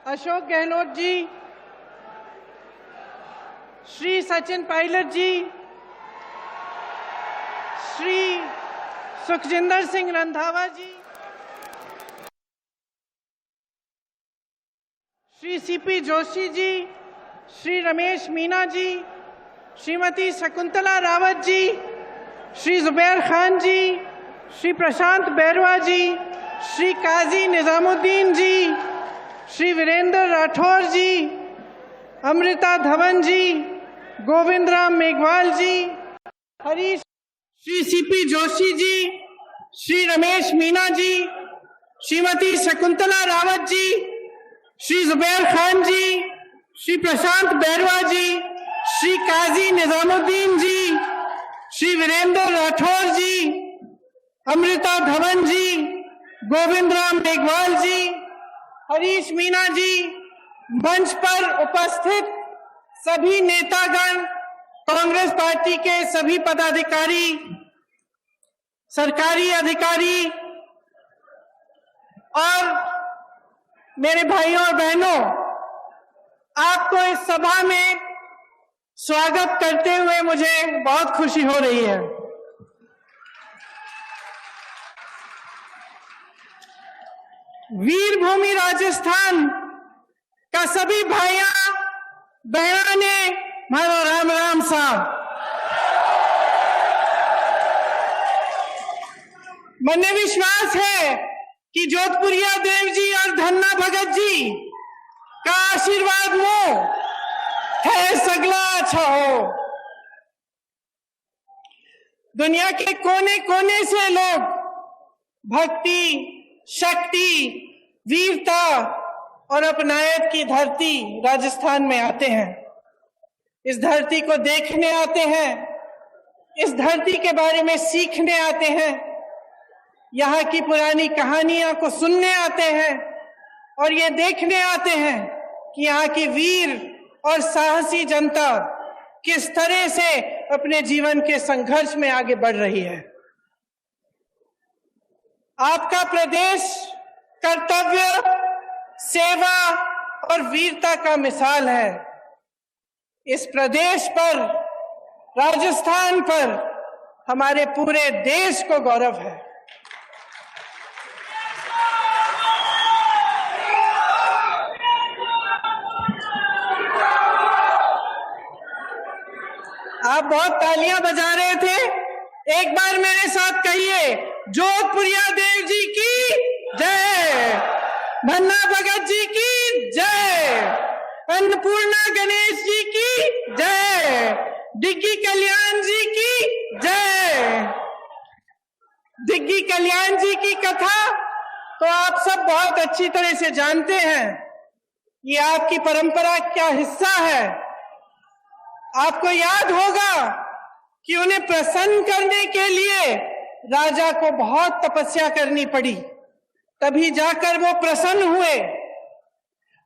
अशोक गहलोत जी, श्री सचिन पायलट जी, श्री सुखजिंदर सिंह रंधावा जी, Shri CP Joshi ji, Shri Ramesh Meena ji, Shrimati Shakuntala Rawat ji, Shri Zubair Khan जी, श्री प्रशांत बैरवा जी, श्री काजी निजामुद्दीन जी, श्री वीरेंद्र राठौर जी, अमृता धवन जी, गोविंद राम मेघवाल जी, Harish, Shri CP Joshi ji, Shri Ramesh Meena ji, Shrimati Shakuntala Rawat ji, Shri Zubair Khan जी, श्री प्रशांत बैरवा जी, श्री काजी निजामुद्दीन जी, श्री वीरेंद्र राठौर जी, अमृता धवन जी, गोविंद राम मेघवाल जी, हरीश मीना जी, मंच पर उपस्थित सभी नेतागण, कांग्रेस पार्टी के सभी पदाधिकारी, सरकारी अधिकारी और मेरे भाइयों और बहनों, आपको इस सभा में स्वागत करते हुए मुझे बहुत खुशी हो रही है। वीरभूमि राजस्थान का सभी भाइयों बहनों ने मानो राम राम साहब। मने विश्वास है कि जोधपुरिया देव जी और धन्ना भगत जी का आशीर्वाद मो है सगला अच्छा हो। दुनिया के कोने कोने से लोग भक्ति, शक्ति, वीरता और अपनायत की धरती राजस्थान में आते हैं। इस धरती को देखने आते हैं, इस धरती के बारे में सीखने आते हैं, यहाँ की पुरानी कहानियां को सुनने आते हैं और ये देखने आते हैं कि यहाँ की वीर और साहसी जनता किस तरह से अपने जीवन के संघर्ष में आगे बढ़ रही है। आपका प्रदेश कर्तव्य, सेवा और वीरता का मिसाल है। इस प्रदेश पर, राजस्थान पर हमारे पूरे देश को गौरव है। आप बहुत तालियां बजा रहे थे, एक बार मेरे साथ कहिए, जोधपुरिया देव जी की जय, धन्ना भगत जी की जय, अन्नपूर्णा गणेश जी की जय, डिग्गी कल्याण जी की जय। डिग्गी कल्याण जी की कथा तो आप सब बहुत अच्छी तरह से जानते हैं। ये आपकी परंपरा का हिस्सा है। आपको याद होगा कि उन्हें प्रसन्न करने के लिए राजा को बहुत तपस्या करनी पड़ी, तभी जाकर वो प्रसन्न हुए।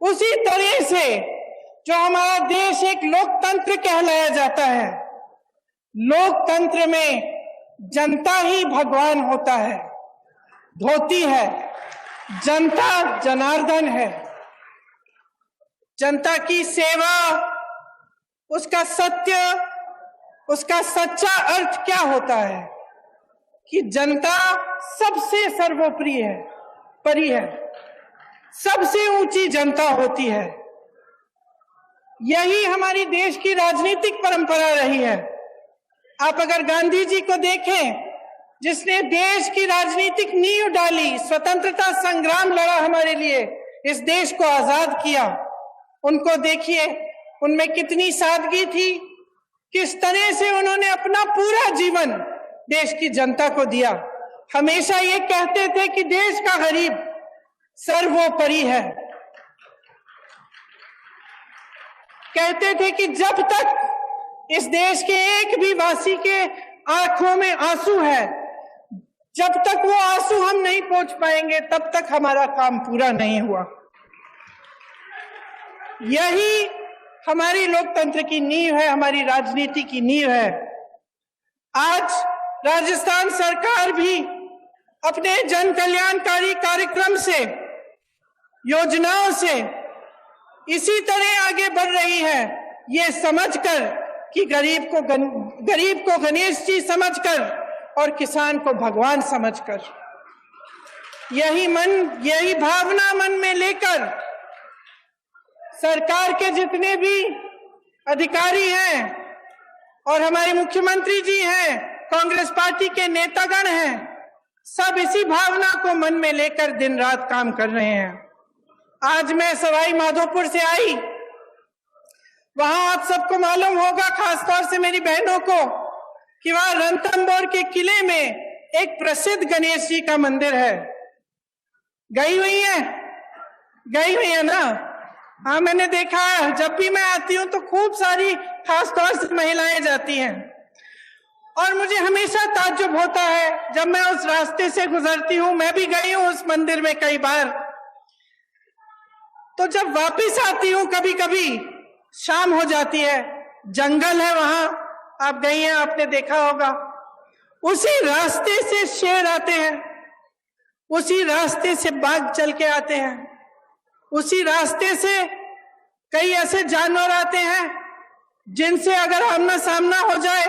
उसी तरह से जो हमारा देश एक लोकतंत्र कहलाया जाता है, लोकतंत्र में जनता ही भगवान होता है, धोती है, जनता जनार्दन है। जनता की सेवा, उसका सत्य, उसका सच्चा अर्थ क्या होता है कि जनता सबसे सर्वोपरि है, परी है, सबसे ऊंची जनता होती है। यही हमारी देश की राजनीतिक परंपरा रही है। आप अगर गांधी जी को देखें, जिसने देश की राजनीतिक नींव डाली, स्वतंत्रता संग्राम लड़ा हमारे लिए, इस देश को आजाद किया, उनको देखिए, उनमें कितनी सादगी थी, किस तरह से उन्होंने अपना पूरा जीवन देश की जनता को दिया। हमेशा ये कहते थे कि देश का गरीब सर्वोपरि है। कहते थे कि जब तक इस देश के एक भी वासी के आंखों में आंसू है, जब तक वो आंसू हम नहीं पोंछ पाएंगे, तब तक हमारा काम पूरा नहीं हुआ। यही हमारी लोकतंत्र की नींव है, हमारी राजनीति की नींव है। आज राजस्थान सरकार भी अपने जन कल्याणकारी कार्यक्रम से, योजनाओं से इसी तरह आगे बढ़ रही है, ये समझकर कि गरीब को गणेश जी समझकर और किसान को भगवान समझकर, यही भावना मन में लेकर सरकार के जितने भी अधिकारी हैं और हमारे मुख्यमंत्री जी हैं, कांग्रेस पार्टी के नेतागण हैं, सब इसी भावना को मन में लेकर दिन रात काम कर रहे हैं। आज मैं सवाई माधोपुर से आई, वहां आप सबको मालूम होगा, खासतौर से मेरी बहनों को, कि वहां रणथंभौर के किले में एक प्रसिद्ध गणेश जी का मंदिर है। गई हुई है ना? हाँ, मैंने देखा है। जब भी मैं आती हूँ तो खूब सारी खासतौर से महिलाएं जाती हैं और मुझे हमेशा ताज्जुब होता है जब मैं उस रास्ते से गुजरती हूँ। मैं भी गई हूँ उस मंदिर में कई बार। तो जब वापस आती हूँ कभी कभी शाम हो जाती है, जंगल है वहां, आप गई हैं, आपने देखा होगा। उसी रास्ते से शेर आते हैं, उसी रास्ते से बाघ चल के आते हैं, उसी रास्ते से कई ऐसे जानवर आते हैं जिनसे अगर आमना सामना हो जाए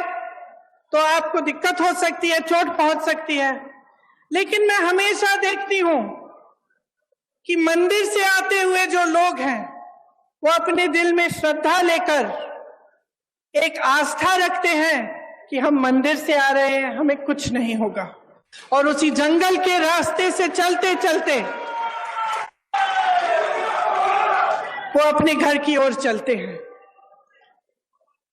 तो आपको दिक्कत हो सकती है, चोट पहुंच सकती है। लेकिन मैं हमेशा देखती हूं कि मंदिर से आते हुए जो लोग हैं वो अपने दिल में श्रद्धा लेकर एक आस्था रखते हैं कि हम मंदिर से आ रहे हैं, हमें कुछ नहीं होगा, और उसी जंगल के रास्ते से चलते चलते वो अपने घर की ओर चलते हैं।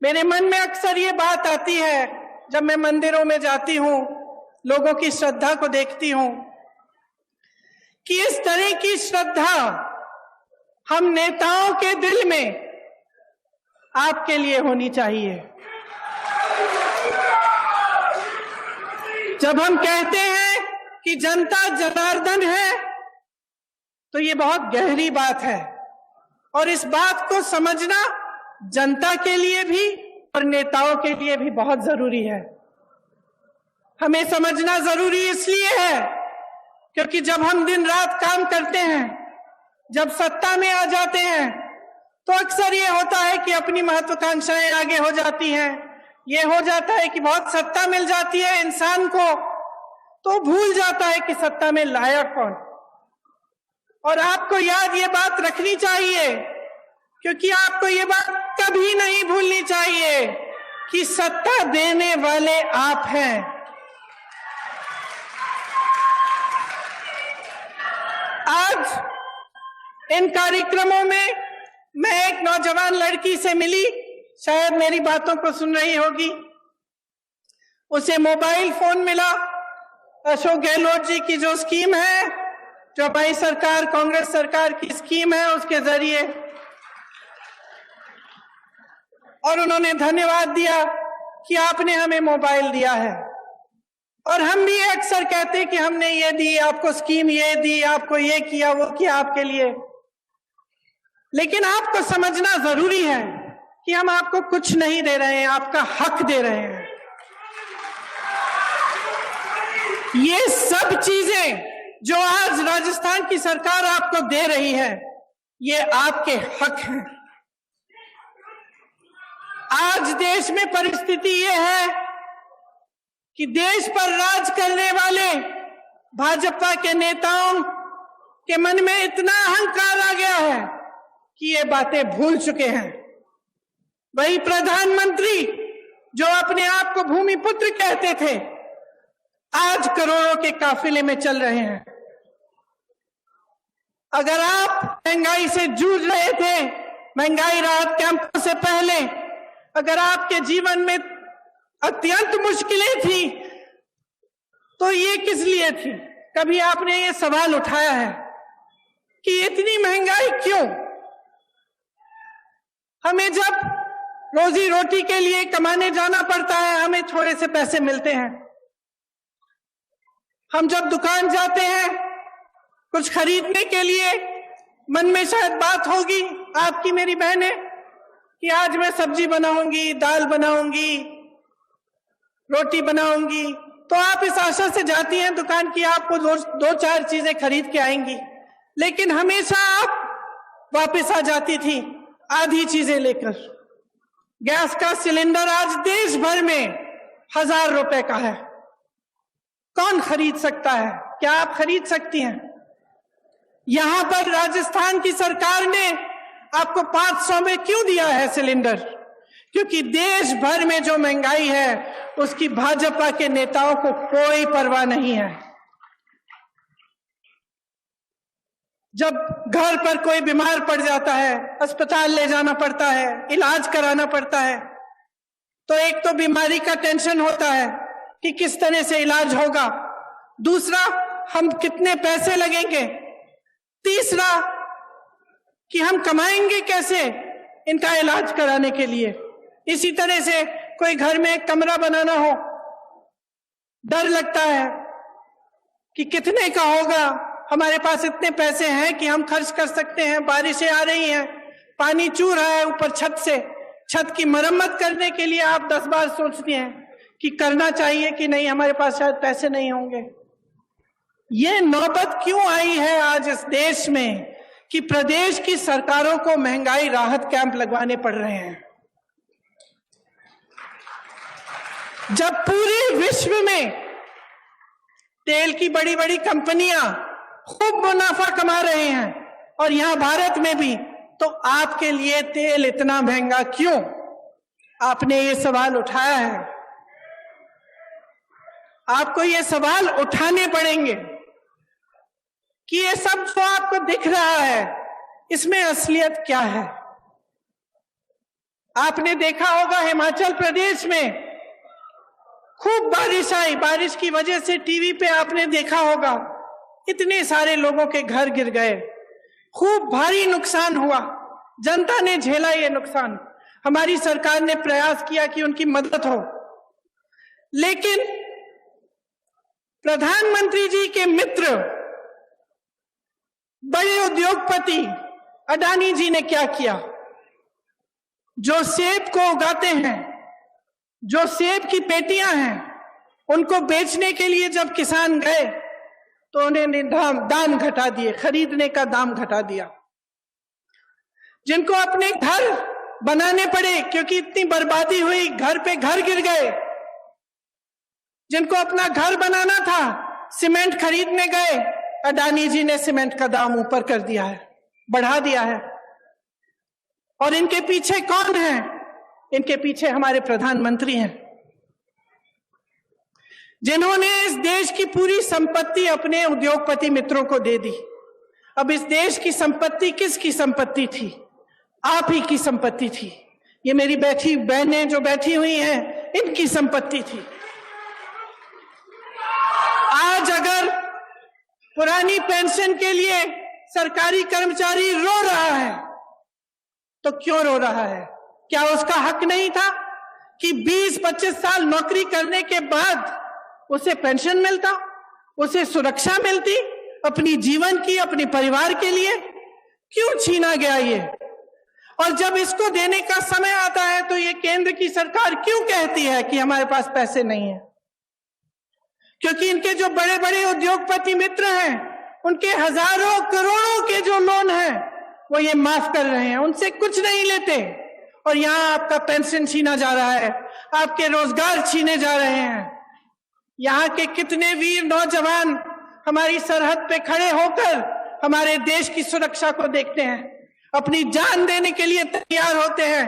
मेरे मन में अक्सर ये बात आती है जब मैं मंदिरों में जाती हूं, लोगों की श्रद्धा को देखती हूं, कि इस तरह की श्रद्धा हम नेताओं के दिल में आपके लिए होनी चाहिए। जब हम कहते हैं कि जनता जनार्दन है तो ये बहुत गहरी बात है, और इस बात को समझना जनता के लिए भी और नेताओं के लिए भी बहुत जरूरी है। हमें समझना जरूरी इसलिए है क्योंकि जब हम दिन रात काम करते हैं, जब सत्ता में आ जाते हैं, तो अक्सर ये होता है कि अपनी महत्वाकांक्षाएं आगे हो जाती हैं। ये हो जाता है कि बहुत सत्ता मिल जाती है इंसान को, तो भूल जाता है कि सत्ता में लायक कौन। और आपको याद ये बात रखनी चाहिए, क्योंकि आपको ये बात कभी नहीं भूलनी चाहिए कि सत्ता देने वाले आप हैं। आज इन कार्यक्रमों में मैं एक नौजवान लड़की से मिली, शायद मेरी बातों को सुन रही होगी। उसे मोबाइल फोन मिला, अशोक गहलोत जी की जो स्कीम है, जो हमारी सरकार, कांग्रेस सरकार की स्कीम है, उसके जरिए, और उन्होंने धन्यवाद दिया कि आपने हमें मोबाइल दिया है। और हम भी अक्सर कहते हैं कि हमने ये दी, आपको स्कीम ये दी, आपको ये किया, वो किया आपके लिए। लेकिन आपको समझना जरूरी है कि हम आपको कुछ नहीं दे रहे हैं, आपका हक दे रहे हैं। ये सब चीजें जो आज राजस्थान की सरकार आपको दे रही है, ये आपके हक हैं। आज देश में परिस्थिति ये है कि देश पर राज करने वाले भाजपा के नेताओं के मन में इतना अहंकार आ गया है कि ये बातें भूल चुके हैं। वही प्रधानमंत्री जो अपने आप को भूमिपुत्र कहते थे, आज करोड़ों के काफिले में चल रहे हैं। अगर आप महंगाई से जूझ रहे थे, महंगाई राहत कैंपों से पहले, अगर आपके जीवन में अत्यंत मुश्किलें थी, तो ये किस लिए थी? कभी आपने ये सवाल उठाया है कि इतनी महंगाई क्यों? हमें जब रोजी रोटी के लिए कमाने जाना पड़ता है, हमें थोड़े से पैसे मिलते हैं। हम जब दुकान जाते हैं कुछ खरीदने के लिए, मन में शायद बात होगी आपकी, मेरी बहनें, कि आज मैं सब्जी बनाऊंगी, दाल बनाऊंगी, रोटी बनाऊंगी, तो आप इस आशा से जाती हैं दुकान की, आपको दो चार चीजें खरीद के आएंगी। लेकिन हमेशा आप वापस आ जाती थी आधी चीजें लेकर। गैस का सिलेंडर आज देश भर में 1000 रुपए का है। कौन खरीद सकता है? क्या आप खरीद सकती हैं? यहां पर राजस्थान की सरकार ने आपको 500 में क्यों दिया है सिलेंडर? क्योंकि देश भर में जो महंगाई है उसकी भाजपा के नेताओं को कोई परवाह नहीं है। जब घर पर कोई बीमार पड़ जाता है, अस्पताल ले जाना पड़ता है, इलाज कराना पड़ता है, तो एक तो बीमारी का टेंशन होता है कि किस तरह से इलाज होगा, दूसरा हम कितने पैसे लगेंगे, तीसरा कि हम कमाएंगे कैसे इनका इलाज कराने के लिए। इसी तरह से कोई घर में एक कमरा बनाना हो, डर लगता है कि कितने का होगा, हमारे पास इतने पैसे हैं कि हम खर्च कर सकते हैं, बारिशें आ रही हैं, पानी चू रहा है ऊपर छत से, छत की मरम्मत करने के लिए आप 10 बार सोचते हैं कि करना चाहिए कि नहीं, हमारे पास शायद पैसे नहीं होंगे। ये नौबत क्यों आई है आज इस देश में कि प्रदेश की सरकारों को महंगाई राहत कैंप लगवाने पड़ रहे हैं, जब पूरे विश्व में तेल की बड़ी बड़ी कंपनियां खूब मुनाफा कमा रहे हैं और यहां भारत में भी। तो आपके लिए तेल इतना महंगा क्यों? आपने ये सवाल उठाया है, आपको ये सवाल उठाने पड़ेंगे कि ये सब जो आपको दिख रहा है इसमें असलियत क्या है। आपने देखा होगा हिमाचल प्रदेश में खूब बारिश आई, बारिश की वजह से टीवी पे आपने देखा होगा इतने सारे लोगों के घर गिर गए, खूब भारी नुकसान हुआ, जनता ने झेला ये नुकसान। हमारी सरकार ने प्रयास किया कि उनकी मदद हो, लेकिन प्रधानमंत्री जी के मित्र बड़े उद्योगपति अडानी जी ने क्या किया? जो सेब को उगाते हैं, जो सेब की पेटियां हैं, उनको बेचने के लिए जब किसान गए तो उन्होंने दाम घटा दिए, खरीदने का दाम घटा दिया। जिनको अपने घर बनाने पड़े क्योंकि इतनी बर्बादी हुई, घर पे घर गिर गए, जिनको अपना घर बनाना था, सीमेंट खरीदने गए, अडानी जी ने सीमेंट का दाम ऊपर कर दिया है, बढ़ा दिया है। और इनके पीछे कौन है? इनके पीछे हमारे प्रधानमंत्री हैं, जिन्होंने इस देश की पूरी संपत्ति अपने उद्योगपति मित्रों को दे दी। अब इस देश की संपत्ति किसकी संपत्ति थी? आप ही की संपत्ति थी। ये मेरी बैठी बहनें जो बैठी हुई हैं, इनकी संपत्ति थी। आज अगर पुरानी पेंशन के लिए सरकारी कर्मचारी रो रहा है तो क्यों रो रहा है? क्या उसका हक नहीं था कि 20-25 साल नौकरी करने के बाद उसे पेंशन मिलता, उसे सुरक्षा मिलती अपनी जीवन की, अपने परिवार के लिए? क्यों छीना गया ये? और जब इसको देने का समय आता है तो ये केंद्र की सरकार क्यों कहती है कि हमारे पास पैसे नहीं है? क्योंकि इनके जो बड़े बड़े उद्योगपति मित्र हैं, उनके हजारों करोड़ों के जो लोन हैं वो ये माफ कर रहे हैं, उनसे कुछ नहीं लेते। और यहां आपका पेंशन छीना जा रहा है, आपके रोजगार छीने जा रहे हैं। यहाँ के कितने वीर नौजवान हमारी सरहद पे खड़े होकर हमारे देश की सुरक्षा को देखते हैं, अपनी जान देने के लिए तैयार होते हैं।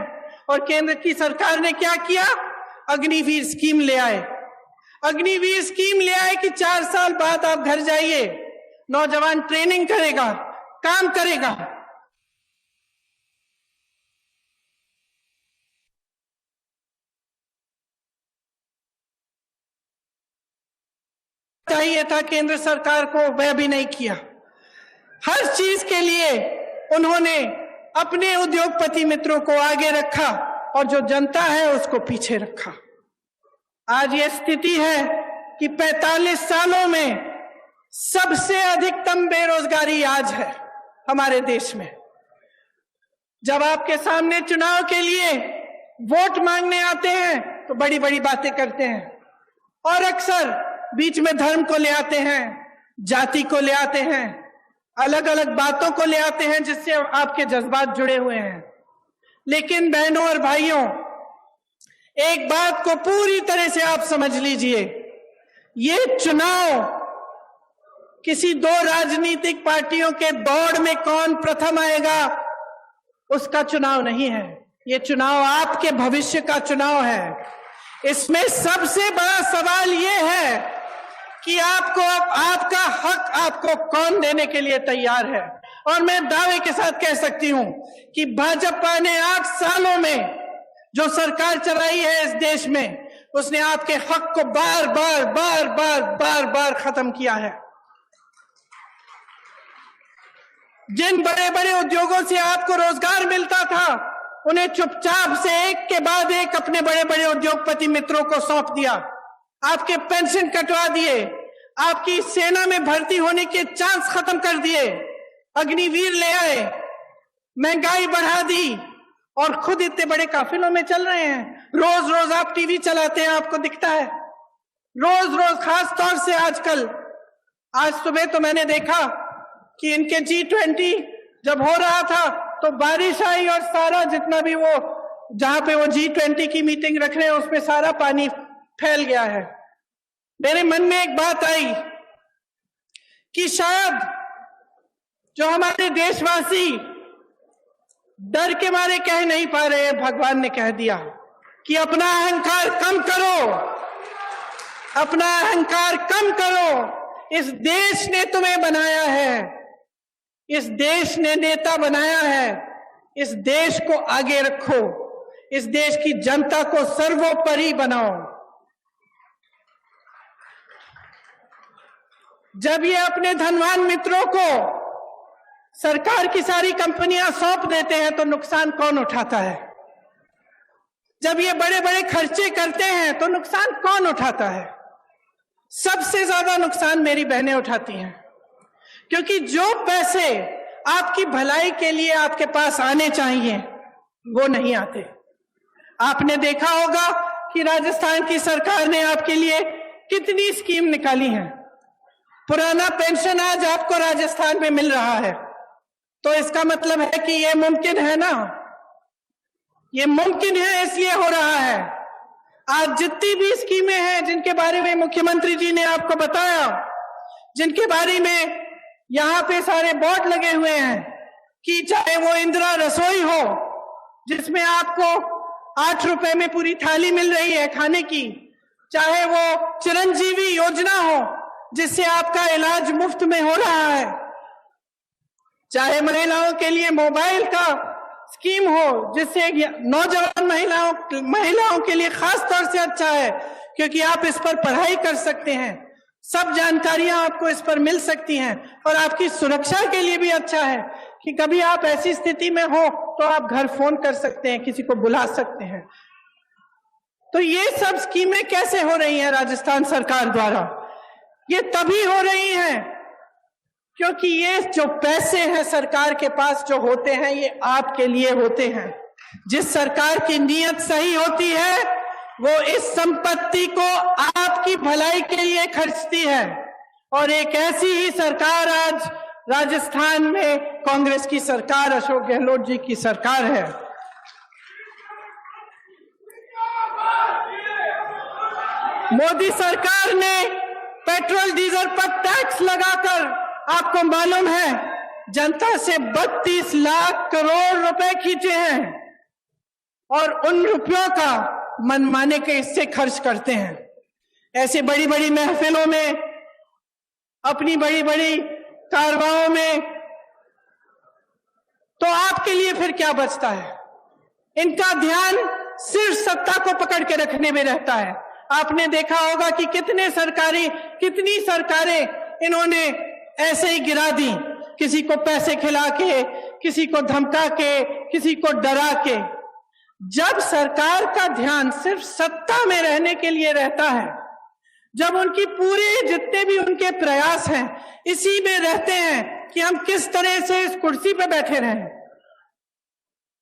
और केंद्र की सरकार ने क्या किया? अग्निवीर स्कीम ले आए। अग्निवीर स्कीम ले आए कि 4 साल बाद आप घर जाइए, नौजवान ट्रेनिंग करेगा, काम करेगा। चाहिए था केंद्र सरकार को, वह भी नहीं किया। हर चीज के लिए उन्होंने अपने उद्योगपति मित्रों को आगे रखा और जो जनता है उसको पीछे रखा। आज ये स्थिति है कि 45 सालों में सबसे अधिकतम बेरोजगारी आज है हमारे देश में। जब आपके सामने चुनाव के लिए वोट मांगने आते हैं तो बड़ी बड़ी बातें करते हैं और अक्सर बीच में धर्म को ले आते हैं, जाति को ले आते हैं अलग अलग बातों को ले आते हैं जिससे आपके जज्बात जुड़े हुए हैं। लेकिन बहनों और भाइयों, एक बात को पूरी तरह से आप समझ लीजिए, ये चुनाव किसी दो राजनीतिक पार्टियों के दौड़ में कौन प्रथम आएगा उसका चुनाव नहीं है। ये चुनाव आपके भविष्य का चुनाव है। इसमें सबसे बड़ा सवाल ये है कि आपको आपका हक आपको कौन देने के लिए तैयार है। और मैं दावे के साथ कह सकती हूं कि भाजपा ने 8 सालों में जो सरकार चलाई है इस देश में, उसने आपके हक को बार बार खत्म किया है। जिन बड़े बड़े उद्योगों से आपको रोजगार मिलता था, उन्हें चुपचाप से एक के बाद एक अपने बड़े बड़े उद्योगपति मित्रों को सौंप दिया। आपके पेंशन कटवा दिए, आपकी सेना में भर्ती होने के चांस खत्म कर दिए, अग्निवीर ले आए, महंगाई बढ़ा दी और खुद इतने बड़े काफिलों में चल रहे हैं। रोज रोज आप टीवी चलाते हैं, आपको दिखता है रोज रोज, खास तौर से आजकल। आज सुबह तो मैंने देखा कि इनके G20 जब हो रहा था तो बारिश आई और सारा जितना भी वो जहां पे वो G20 की मीटिंग रख रहे हैं उसमें सारा पानी फैल गया है। मेरे मन में एक बात आई कि शायद जो हमारे देशवासी डर के मारे कह नहीं पा रहे, भगवान ने कह दिया कि अपना अहंकार कम करो, अपना अहंकार कम करो। इस देश ने तुम्हें बनाया है, इस देश ने नेता बनाया है, इस देश को आगे रखो, इस देश की जनता को सर्वोपरि बनाओ। जब ये अपने धनवान मित्रों को सरकार की सारी कंपनियां सौंप देते हैं तो नुकसान कौन उठाता है? जब ये बड़े बड़े खर्चे करते हैं तो नुकसान कौन उठाता है? सबसे ज्यादा नुकसान मेरी बहनें उठाती हैं, क्योंकि जो पैसे आपकी भलाई के लिए आपके पास आने चाहिए वो नहीं आते। आपने देखा होगा कि राजस्थान की सरकार ने आपके लिए कितनी स्कीम निकाली है। पुराना पेंशन आज आपको राजस्थान में मिल रहा है, तो इसका मतलब है कि ये मुमकिन है ना, ये मुमकिन है इसलिए हो रहा है। आज जितनी भी स्कीमें हैं जिनके बारे में मुख्यमंत्री जी ने आपको बताया, जिनके बारे में यहां पे सारे बोर्ड लगे हुए हैं, कि चाहे वो इंदिरा रसोई हो जिसमें आपको 8 रुपए में पूरी थाली मिल रही है खाने की, चाहे वो चिरंजीवी योजना हो जिससे आपका इलाज मुफ्त में हो रहा है, चाहे महिलाओं के लिए मोबाइल का स्कीम हो जिससे नौजवान महिलाओं के लिए खास तौर से अच्छा है क्योंकि आप इस पर पढ़ाई कर सकते हैं, सब जानकारियां आपको इस पर मिल सकती हैं, और आपकी सुरक्षा के लिए भी अच्छा है कि कभी आप ऐसी स्थिति में हो तो आप घर फोन कर सकते हैं, किसी को बुला सकते हैं। तो ये सब स्कीमें कैसे हो रही हैं राजस्थान सरकार द्वारा? ये तभी हो रही हैं क्योंकि ये जो पैसे हैं सरकार के पास जो होते हैं ये आपके लिए होते हैं। जिस सरकार की नीयत सही होती है वो इस संपत्ति को आपकी भलाई के लिए खर्चती है, और एक ऐसी ही सरकार आज राजस्थान में कांग्रेस की सरकार, अशोक गहलोत जी की सरकार है। मोदी सरकार ने पेट्रोल डीजल पर टैक्स लगाकर, आपको मालूम है, जनता से 32 लाख करोड़ रुपए खींचे हैं, और उन रुपयों का मनमाने के हिस्से खर्च करते हैं। ऐसे बड़ी बड़ी महफिलों में, अपनी बड़ी बड़ी कारवाओं में, तो आपके लिए फिर क्या बचता है? इनका ध्यान सिर्फ सत्ता को पकड़ के रखने में रहता है। आपने देखा होगा कि कितनी सरकारें इन्होंने ऐसे ही गिरा दी, किसी को पैसे खिला के, किसी को धमका के, किसी को डरा के। जब सरकार का ध्यान सिर्फ सत्ता में रहने के लिए रहता है, जब उनकी पूरे जितने भी उनके प्रयास हैं इसी में रहते हैं कि हम किस तरह से इस कुर्सी पे बैठे रहें,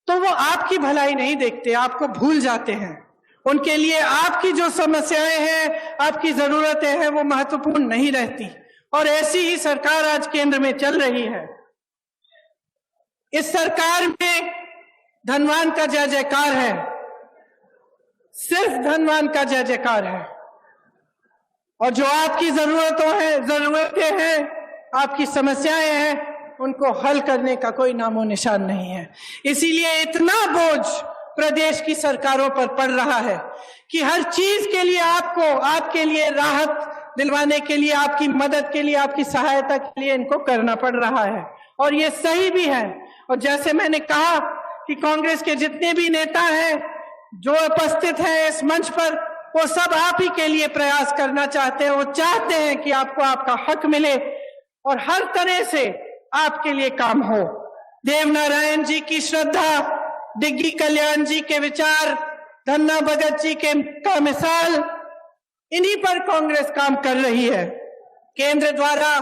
तो वो आपकी भलाई नहीं देखते, आपको भूल जाते हैं। उनके लिए आपकी जो समस्याएं हैं, आपकी जरूरतें हैं, वो महत्वपूर्ण नहीं रहती। और ऐसी ही सरकार आज केंद्र में चल रही है। इस सरकार में धनवान का जय जयकार है, सिर्फ धनवान का जय जयकार है। और जो आपकी जरूरतें हैं, आपकी समस्याएं हैं, उनको हल करने का कोई नामो निशान नहीं है। इसीलिए इतना बोझ प्रदेश की सरकारों पर पड़ रहा है कि हर चीज के लिए आपके लिए राहत दिलवाने के लिए, आपकी मदद के लिए, आपकी सहायता के लिए इनको करना पड़ रहा है। और ये सही भी है। और जैसे मैंने कहा कि कांग्रेस के जितने भी नेता हैं जो उपस्थित हैं इस मंच पर, वो सब आप ही के लिए प्रयास करना चाहते हैं। वो चाहते हैं कि आपको आपका हक मिले और हर तरह से आपके लिए काम हो। देवनारायण जी की श्रद्धा, डिग्गी कल्याण जी के विचार, धन्ना भगत जी का मिसाल, इन्हीं पर कांग्रेस काम कर रही है। केंद्र द्वारा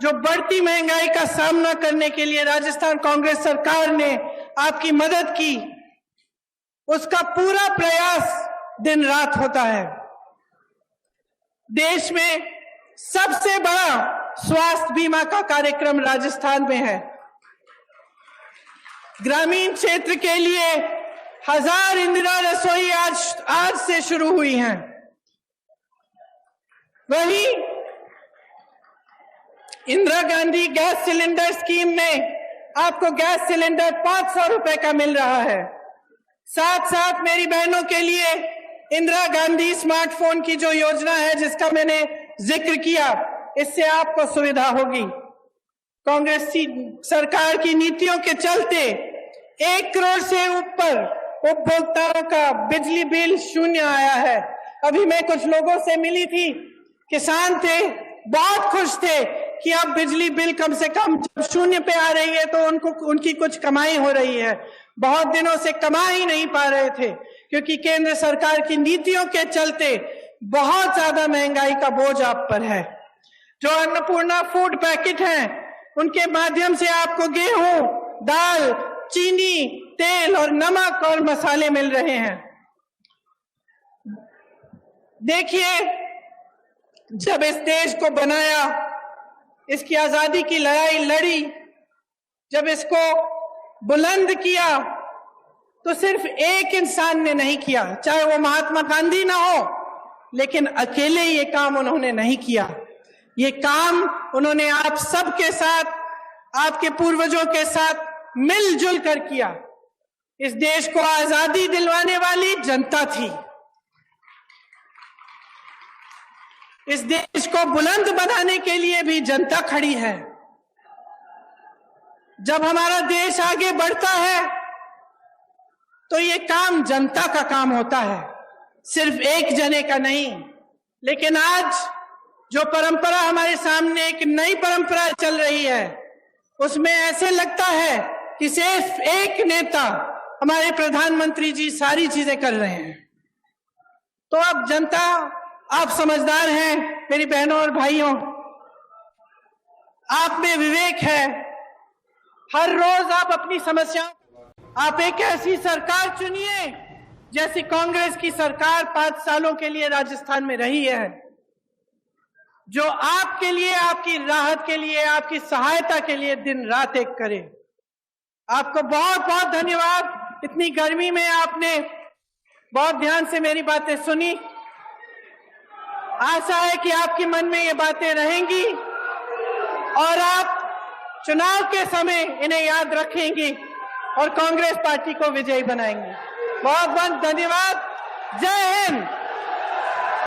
जो बढ़ती महंगाई का सामना करने के लिए राजस्थान कांग्रेस सरकार ने आपकी मदद की, उसका पूरा प्रयास दिन रात होता है। देश में सबसे बड़ा स्वास्थ्य बीमा का कार्यक्रम राजस्थान में है। ग्रामीण क्षेत्र के लिए 1000 इंदिरा रसोई आज से शुरू हुई हैं। वहीं Indira Gandhi gas cylinder scheme में आपको गैस सिलेंडर 500 रुपए का मिल रहा है। साथ साथ मेरी बहनों के लिए इंदिरा गांधी स्मार्टफोन की जो योजना है, जिसका मैंने जिक्र किया, इससे आपको सुविधा होगी। कांग्रेस सरकार की नीतियों के चलते 1 करोड़ से ऊपर उपभोक्ताओं का बिजली बिल शून्य आया है। अभी मैं कुछ लोगों से मिली थी, किसान थे, बहुत खुश थे कि अब बिजली बिल कम से कम जब शून्य पे आ रही है तो उनकी कुछ कमाई हो रही है। बहुत दिनों से कमा ही नहीं पा रहे थे क्योंकि केंद्र सरकार की नीतियों के चलते बहुत ज्यादा महंगाई का बोझ आप पर है। जो अन्नपूर्णा फूड पैकेट हैं, उनके माध्यम से आपको गेहूं, दाल, चीनी, तेल और नमक और मसाले मिल रहे हैं। देखिए, जब इस देश को बनाया, इसकी आजादी की लड़ाई लड़ी, जब इसको बुलंद किया, तो सिर्फ एक इंसान ने नहीं किया, चाहे वो महात्मा गांधी ना हो, लेकिन अकेले ये काम उन्होंने नहीं किया। ये काम उन्होंने आप सबके साथ, आपके पूर्वजों के साथ मिलजुल कर किया। इस देश को आजादी दिलवाने वाली जनता थी। इस देश को बुलंद बनाने के लिए भी जनता खड़ी है। जब हमारा देश आगे बढ़ता है तो ये काम जनता का काम होता है, सिर्फ एक जने का नहीं। लेकिन आज जो परंपरा हमारे सामने एक नई परंपरा चल रही है, उसमें ऐसे लगता है कि सिर्फ एक नेता, हमारे प्रधानमंत्री जी सारी चीजें कर रहे हैं। तो अब जनता, आप समझदार हैं मेरी बहनों और भाइयों, आप में विवेक है। हर रोज आप अपनी समस्याओं, आप एक ऐसी सरकार चुनिए जैसी कांग्रेस की सरकार 5 सालों के लिए राजस्थान में रही है, जो आपके लिए, आपकी राहत के लिए, आपकी सहायता के लिए दिन रात एक करे। आपको बहुत बहुत धन्यवाद। इतनी गर्मी में आपने बहुत ध्यान से मेरी बातें सुनी। आशा है कि आपके मन में ये बातें रहेंगी और आप चुनाव के समय इन्हें याद रखेंगे और कांग्रेस पार्टी को विजयी बनाएंगे। बहुत बहुत धन्यवाद। जय